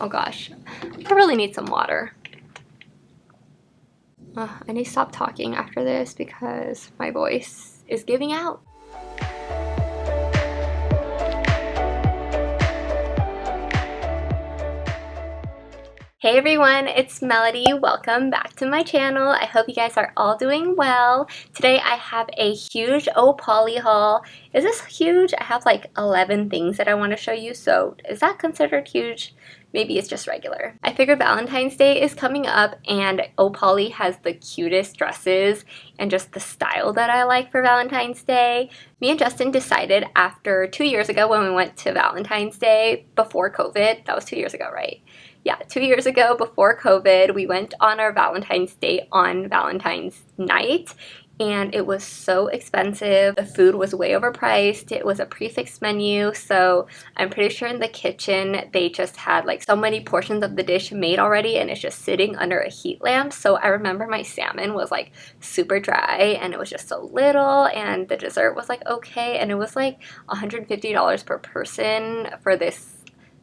Oh gosh, I really need some water. I need to stop talking after this because my voice is giving out. Hey everyone, it's Melody. Welcome back to my channel. I hope you guys are all doing well. Today I have a huge Ohpolly haul. Is this huge? I have like 11 things that I want to show you, so is that considered huge? Maybe it's just regular. I figured Valentine's Day is coming up and Ohpolly has the cutest dresses and just the style that I like for Valentine's Day. Me and Justin decided after 2 years ago when we went to Valentine's Day before COVID, that was 2 years ago, right? Yeah, 2 years ago before COVID, we went on our Valentine's Day on Valentine's night, and it was so expensive. The food was way overpriced. It was a prefix menu, so I'm pretty sure in the kitchen they just had like so many portions of the dish made already, and it's just sitting under a heat lamp. So I remember my salmon was like super dry, and it was just so little, and the dessert was like okay, and it was like $150 per person for this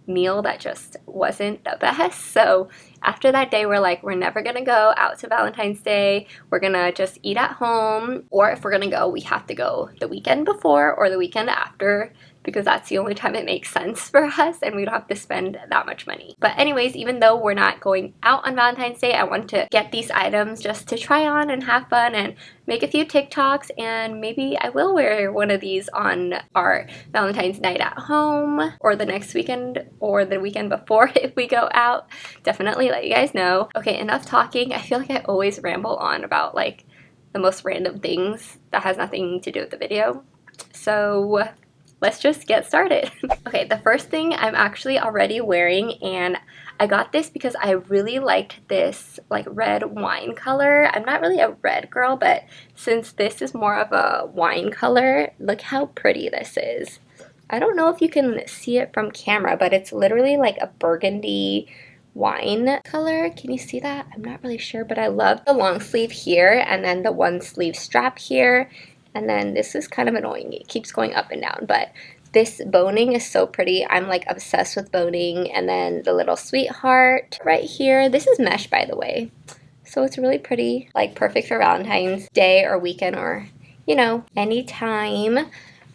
meal that just wasn't the best. So after that day, we're like, we're never gonna go out to Valentine's Day. We're gonna just eat at home, or if we're gonna go, we have to go the weekend before or the weekend after, because that's the only time it makes sense for us and we don't have to spend that much money. But anyways, even though we're not going out on Valentine's Day, I want to get these items just to try on and have fun and make a few TikToks, and maybe I will wear one of these on our Valentine's night at home or the next weekend or the weekend before if we go out. Definitely let you guys know. Okay, enough talking. I feel like I always ramble on about like the most random things that has nothing to do with the video. So let's just get started. Okay, the first thing I'm actually already wearing, and I got this because I really liked this like red wine color. I'm not really a red girl, but since this is more of a wine color, look how pretty this is. I don't know if you can see it from camera, but it's literally like a burgundy wine color. Can you see that? I'm not really sure, but I love the long sleeve here and then the one sleeve strap here. And then this is kind of annoying. It keeps going up and down, but this boning is so pretty. I'm like obsessed with boning. And then the little sweetheart right here. This is mesh, by the way. So it's really pretty, like perfect for Valentine's Day or weekend or, you know, anytime.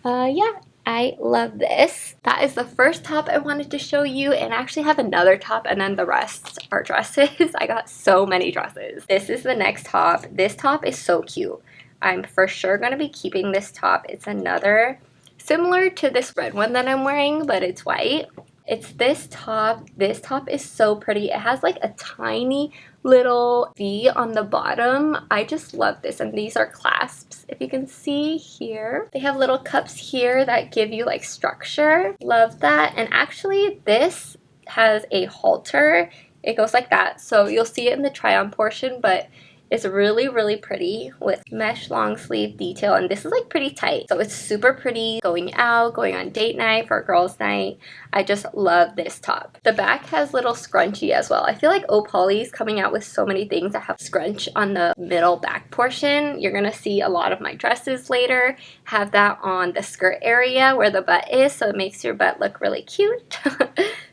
Yeah, I love this. That is the first top I wanted to show you, and I actually have another top, and then the rest are dresses. I got so many dresses. This is the next top. This top is so cute. I'm for sure going to be keeping this top. It's another similar to this red one that I'm wearing, but it's white. It's this top. This top is so pretty. It has like a tiny little V on the bottom. I just love this, and these are clasps, if you can see here. They have little cups here that give you like structure. Love that. And actually this has a halter. It goes like that, so you'll see it in the try on portion, but it's really, really pretty with mesh long sleeve detail, and this is like pretty tight. So it's super pretty going out, going on date night, for a girls' night. I just love this top. The back has little scrunchie as well. I feel like Ohpolly is coming out with so many things that have scrunch on the middle back portion. You're gonna see a lot of my dresses later have that on the skirt area where the butt is, so it makes your butt look really cute.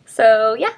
So yeah,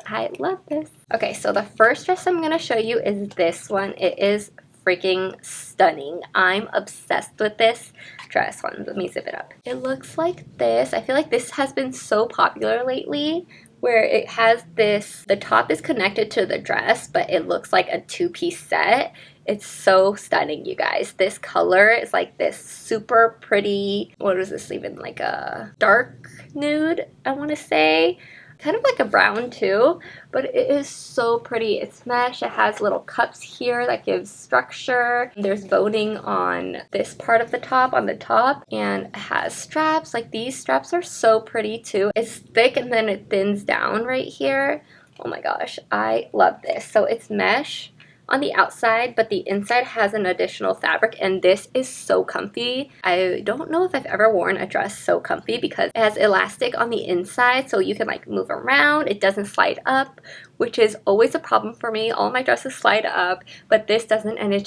I love this. Okay, so the first dress I'm going to show you is this one. It is freaking stunning. I'm obsessed with this dress. Let me zip it up. It looks like this. I feel like this has been so popular lately, where it has this, the top is connected to the dress, but it looks like a two-piece set. It's so stunning, you guys. This color is like this super pretty, what is this even, like a dark nude, I want to say. Kind of like a brown too, but it is so pretty. It's mesh. It has little cups here that gives structure. There's boning on this part of the top, on the top, and it has straps. Like these straps are so pretty too. It's thick and then it thins down right here. Oh my gosh, I love this. So it's mesh on the outside, but the inside has an additional fabric, and this is so comfy. I don't know if I've ever worn a dress so comfy because it has elastic on the inside, so you can like move around. It doesn't slide up, which is always a problem for me. All my dresses slide up, but this doesn't, and it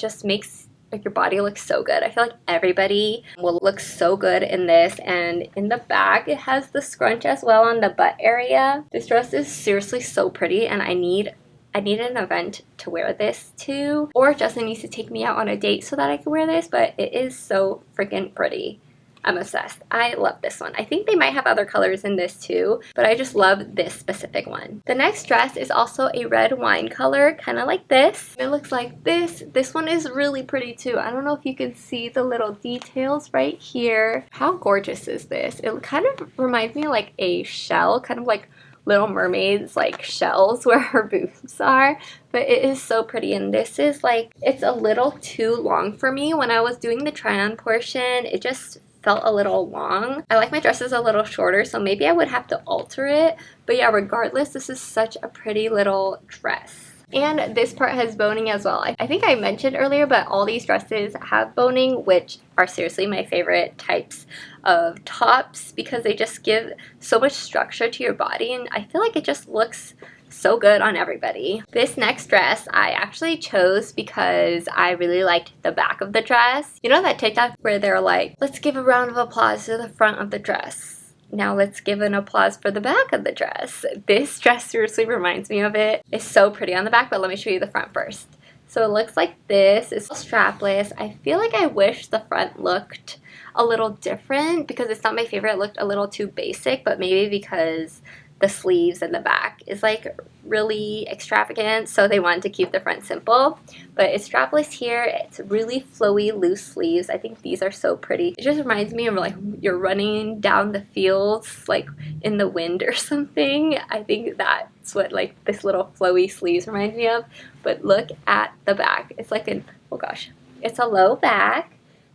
like your body looks so good. I feel like everybody will look so good in this. And in the back, it has the scrunch as well on the butt area. This dress is seriously so pretty, and I need an event to wear this to, or Justin needs to take me out on a date so that I can wear this, but it is so freaking pretty. I'm obsessed. I love this one. I think they might have other colors in this too, but I just love this specific one. The next dress is also a red wine color, kind of like this. It looks like this. This one is really pretty too. I don't know if you can see the little details right here. How gorgeous is this? It kind of reminds me of like a shell, kind of like Little Mermaid's like shells where her boobs are, but it is so pretty. And this is like, it's a little too long for me. When I was doing the try on portion, it just felt a little long. I like my dresses a little shorter, so maybe I would have to alter it, but yeah, regardless, this is such a pretty little dress. And this part has boning as well. I think I mentioned earlier, but all these dresses have boning, which are seriously my favorite types of tops because they just give so much structure to your body, and I feel like it just looks so good on everybody. This next dress I actually chose because I really liked the back of the dress. You know that TikTok where they're like, let's give a round of applause to the front of the dress. Now let's give an applause for the back of the dress. This dress seriously reminds me of it. It's so pretty on the back, but let me show you the front first. So it looks like this. It's strapless. I feel like I wish the front looked a little different because it's not my favorite. It looked a little too basic, but maybe because the sleeves and the back is like really extravagant, so they wanted to keep the front simple. But it's strapless here. It's really flowy, loose sleeves. I think these are so pretty. It just reminds me of like you're running down the fields like in the wind or something. I think that's what like this little flowy sleeves reminds me of. But look at the back. It's like an, oh gosh, it's a low back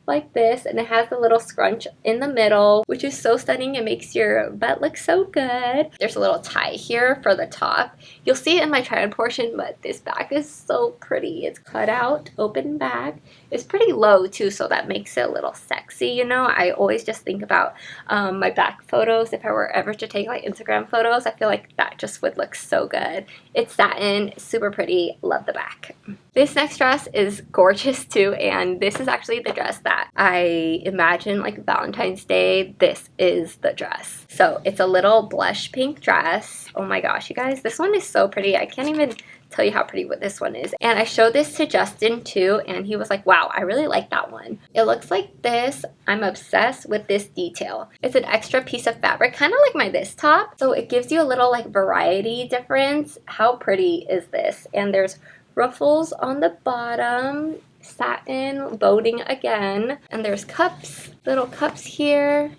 like this, and it has the little scrunch in the middle, which is so stunning. It makes your butt look so good. There's a little tie here for the top. You'll see it in my try on portion, but this back is so pretty. It's cut out, open back. It's pretty low too, so that makes it a little sexy, you know. I always just think about my back photos. If I were ever to take like Instagram photos, I feel like that just would look so good. It's satin, super pretty, love the back. This next dress is gorgeous too, and this is actually the dress that I imagine like Valentine's Day. This is the dress. So it's a little blush pink dress. Oh my gosh, you guys, this one is so pretty. I can't even tell you how pretty what this one is. And I showed this to Justin too, and he was like, wow, I really like that one. It looks like this. I'm obsessed with this detail. It's an extra piece of fabric, kind of like my this top. So it gives you a little like variety difference. How pretty is this? And there's ruffles on the bottom, satin, boning again, and there's cups, little cups here.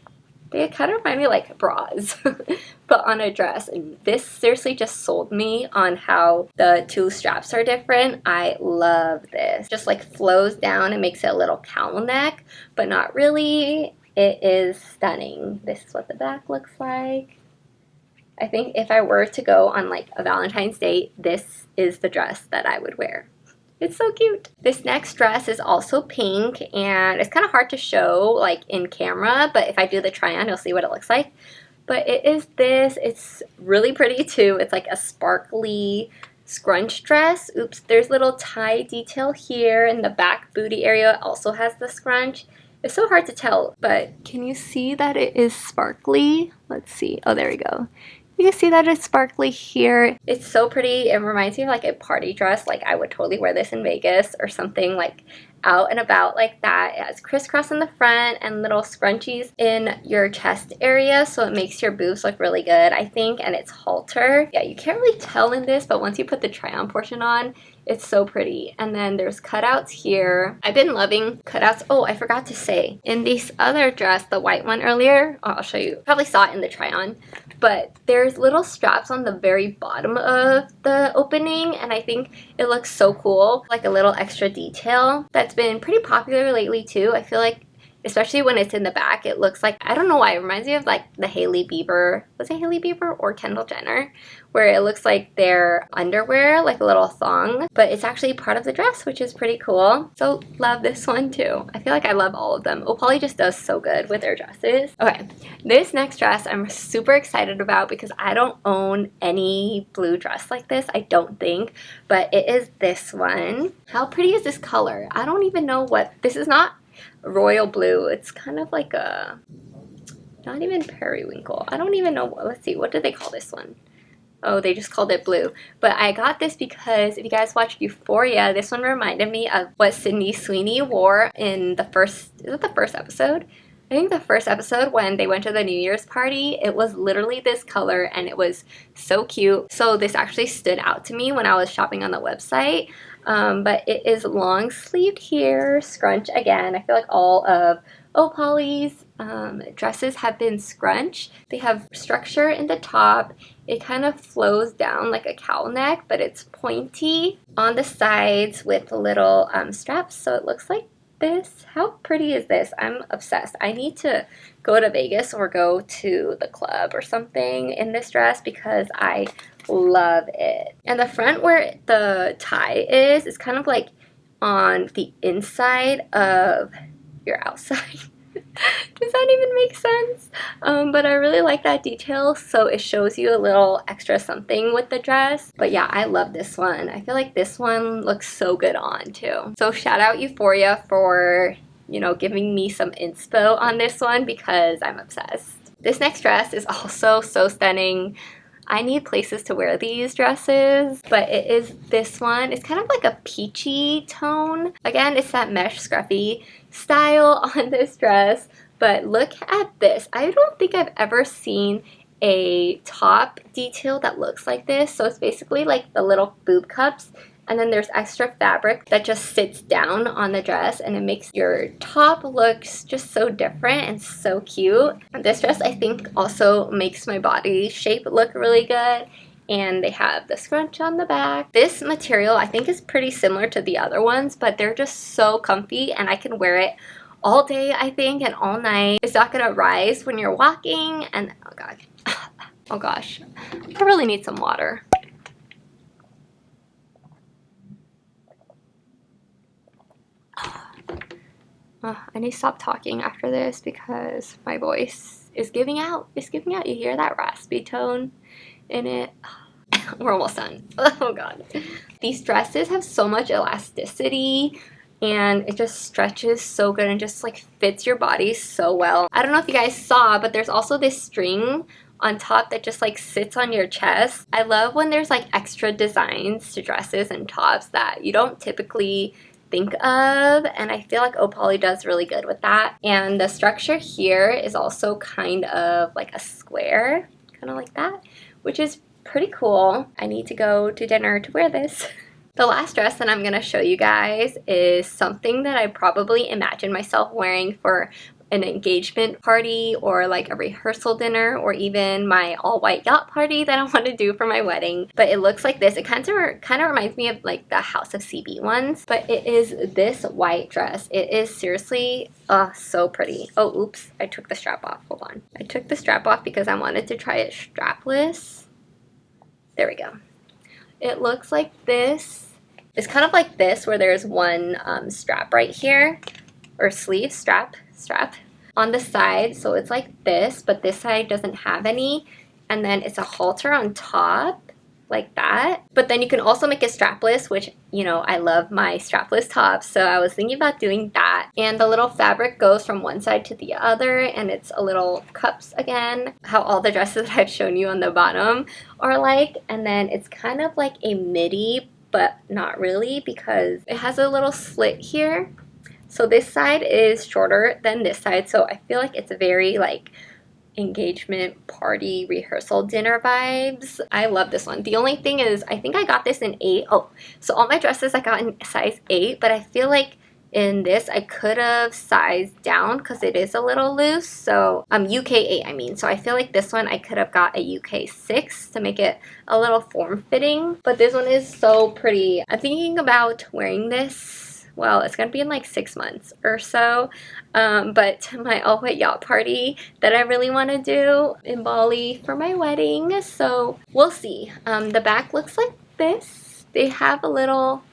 They kind of remind me like bras, but on a dress. And this seriously just sold me on how the two straps are different. I love this. Just like flows down and makes it a little cowl neck, but not really. It is stunning. This is what the back looks like. I think if I were to go on like a Valentine's date, this is the dress that I would wear. It's so cute. This next dress is also pink, and it's kind of hard to show like in camera, but if I do the try on, you'll see what it looks like. But it is this. It's really pretty too. It's like a sparkly scrunch dress. Oops, there's little tie detail here, and the back booty area also has the scrunch. It's so hard to tell, but can you see that it is sparkly? Let's see. Oh, there we go. You can see that it's sparkly here. It's so pretty. It reminds me of like a party dress. Like I would totally wear this in Vegas or something like out and about like that. It has crisscross in the front and little scrunchies in your chest area, so it makes your boobs look really good, I think. And it's halter. Yeah, you can't really tell in this, but once you put the try on portion on, it's so pretty. And then there's cutouts here. I've been loving cutouts. Oh, I forgot to say, in this other dress, the white one earlier, I'll show you, probably saw it in the try on, but there's little straps on the very bottom of the opening, and I think it looks so cool, like a little extra detail that's been pretty popular lately too. I feel like especially when it's in the back. It looks like, I don't know why, it reminds me of like the Hailey Bieber, was it Hailey Bieber or Kendall Jenner, where it looks like their underwear, like a little thong, but it's actually part of the dress, which is pretty cool. So love this one too. I feel like I love all of them. Ohpolly just does so good with their dresses. Okay, this next dress I'm super excited about because I don't own any blue dress like this, I don't think, but it is this one. How pretty is this color? I don't even know what, this is not royal blue. It's kind of like a, not even periwinkle. I don't even know, let's see, what do they call this one? Oh, they just called it blue. But I got this because if you guys watched Euphoria, this one reminded me of what Sydney Sweeney wore in the first, is it the first episode? I think the first episode when they went to the New Year's party. It was literally this color and it was so cute. So this actually stood out to me when I was shopping on the website. But it is long sleeved here, scrunch again. I feel like all of Ohpolly's dresses have been scrunch. They have structure in the top. It kind of flows down like a cowl neck, but it's pointy on the sides with little straps. So it looks like this. How pretty is this? I'm obsessed. I need to go to Vegas or go to the club or something in this dress because I love it. And the front where the tie is kind of like on the inside of your outside. Does that even make sense? But I really like that detail, so it shows you a little extra something with the dress. But yeah, I love this one. I feel like this one looks so good on too. So shout out Euphoria for, you know, giving me some inspo on this one because I'm obsessed. This next dress is also so stunning. I need places to wear these dresses, but it is this one. It's kind of like a peachy tone. Again, it's that mesh scruffy style on this dress, but look at this. I don't think I've ever seen a top detail that looks like this. So it's basically like the little boob cups, and then there's extra fabric that just sits down on the dress and it makes your top looks just so different and so cute. This dress I think also makes my body shape look really good, and they have the scrunch on the back. This material I think is pretty similar to the other ones, but they're just so comfy and I can wear it all day I think and all night. It's not gonna rise when you're walking, and oh god, oh gosh, I really need some water. I need to stop talking after this because my voice is giving out. It's giving out. You hear that raspy tone in it? We're almost done. Oh god. These dresses have so much elasticity and it just stretches so good and just like fits your body so well. I don't know if you guys saw, but there's also this string on top that just like sits on your chest. I love when there's like extra designs to dresses and tops that you don't typically think of, and I feel like Ohpolly does really good with that. And the structure here is also kind of like a square, kind of like that, which is pretty cool. I need to go to dinner to wear this. The last dress that I'm going to show you guys is something that I probably imagine myself wearing for an engagement party or like a rehearsal dinner or even my all-white yacht party that I want to do for my wedding. But it looks like this. It kind of reminds me of like the House of CB ones, but it is this white dress. It is seriously so pretty. Oh, oops, I took the strap off. Hold on. I took the strap off because I wanted to try it strapless. There we go. It looks like this. It's kind of like this where there's one strap right here, or sleeve, strap on the side. So it's like this, but this side doesn't have any. And then it's a halter on top, like that. But then you can also make it strapless, which, you know, I love my strapless tops. So I was thinking about doing that. And the little fabric goes from one side to the other, and it's a little cups again, how all the dresses that I've shown you on the bottom are like. And then it's kind of like a midi, but not really because it has a little slit here. So this side is shorter than this side, so I feel like it's very like engagement, party, rehearsal, dinner vibes. I love this one. The only thing is I think I got this in 8. Oh, so all my dresses I got in size 8, but I feel like in this I could have sized down because it is a little loose. So UK 8 I mean. So I feel like this one I could have got a UK 6 to make it a little form-fitting. But this one is so pretty. I'm thinking about wearing this well, it's gonna be in like 6 months or so, but my all white yacht party that I really want to do in Bali for my wedding, so we'll see. The back looks like this. They have a little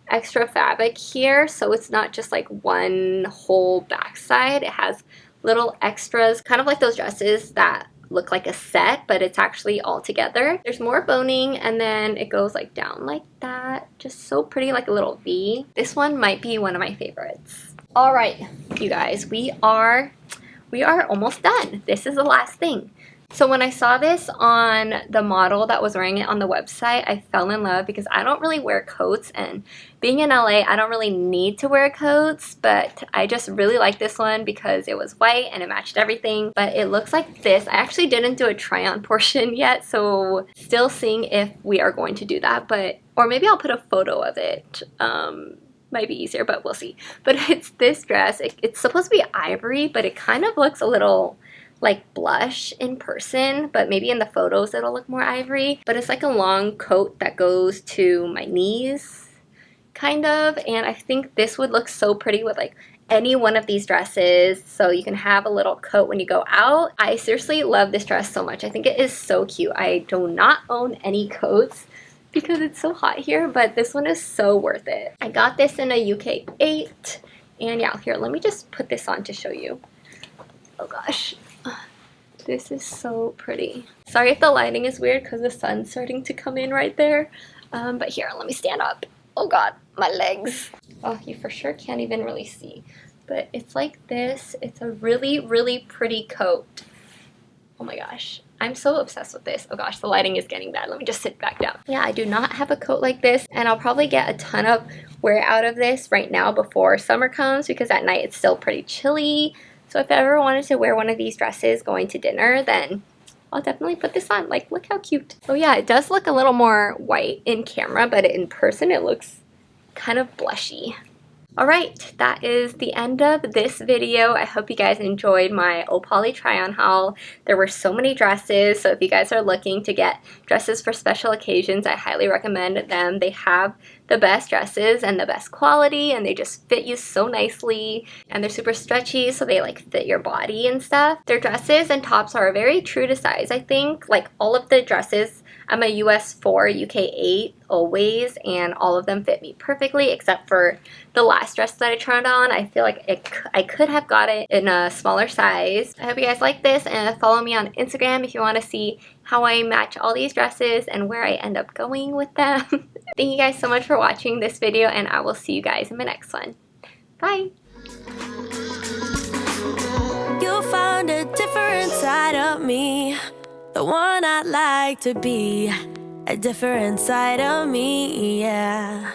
extra fabric here, so it's not just like one whole backside. It has little extras, kind of like those dresses that look like a set, but it's actually all together. There's more boning, and then it goes like down like that. Just so pretty, like a little V. This one might be one of my favorites. All right, you guys, we are almost done. This is the last thing. So when I saw this on the model that was wearing it on the website, I fell in love because I don't really wear coats, and being in LA, I don't really need to wear coats, but I just really like this one because it was white and it matched everything. But it looks like this. I actually didn't do a try-on portion yet, so still seeing if we are going to do that, but or maybe I'll put a photo of it. Might be easier, but we'll see. But it's this dress. It's supposed to be ivory, but it kind of looks a little like blush in person, but maybe in the photos it'll look more ivory. But it's like a long coat that goes to my knees, kind of, and I think this would look so pretty with like any one of these dresses, so you can have a little coat when you go out. I seriously love this dress so much. I think it is so cute. I do not own any coats because it's so hot here, but this one is so worth it. I got this in a UK 8, and yeah, here, let me just put this on to show you. Oh gosh. This is so pretty. Sorry if the lighting is weird because the sun's starting to come in right there. But here, let me stand up. Oh god, my legs. Oh, you for sure can't even really see. But it's like this. It's a really, really pretty coat. Oh my gosh. I'm so obsessed with this. Oh gosh, the lighting is getting bad. Let me just sit back down. Yeah, I do not have a coat like this, and I'll probably get a ton of wear out of this right now before summer comes because at night it's still pretty chilly. So if I ever wanted to wear one of these dresses going to dinner, then I'll definitely put this on. Like, look how cute. Oh yeah, it does look a little more white in camera, but in person it looks kind of blushy. Alright, that is the end of this video. I hope you guys enjoyed my Ohpolly try-on haul. There were so many dresses, so if you guys are looking to get dresses for special occasions, I highly recommend them. They have the best dresses and the best quality, and they just fit you so nicely, and they're super stretchy, so they like fit your body and stuff. Their dresses and tops are very true to size, I think. Like all of the dresses, I'm a US 4, UK 8 always, and all of them fit me perfectly except for the last dress that I tried on. I feel like I could have got it in a smaller size. I hope you guys like this, and follow me on Instagram if you want to see how I match all these dresses and where I end up going with them. Thank you guys so much for watching this video, and I will see you guys in my next one. Bye! You'll find a different side of me, the one I'd like to be, a different side of me, yeah.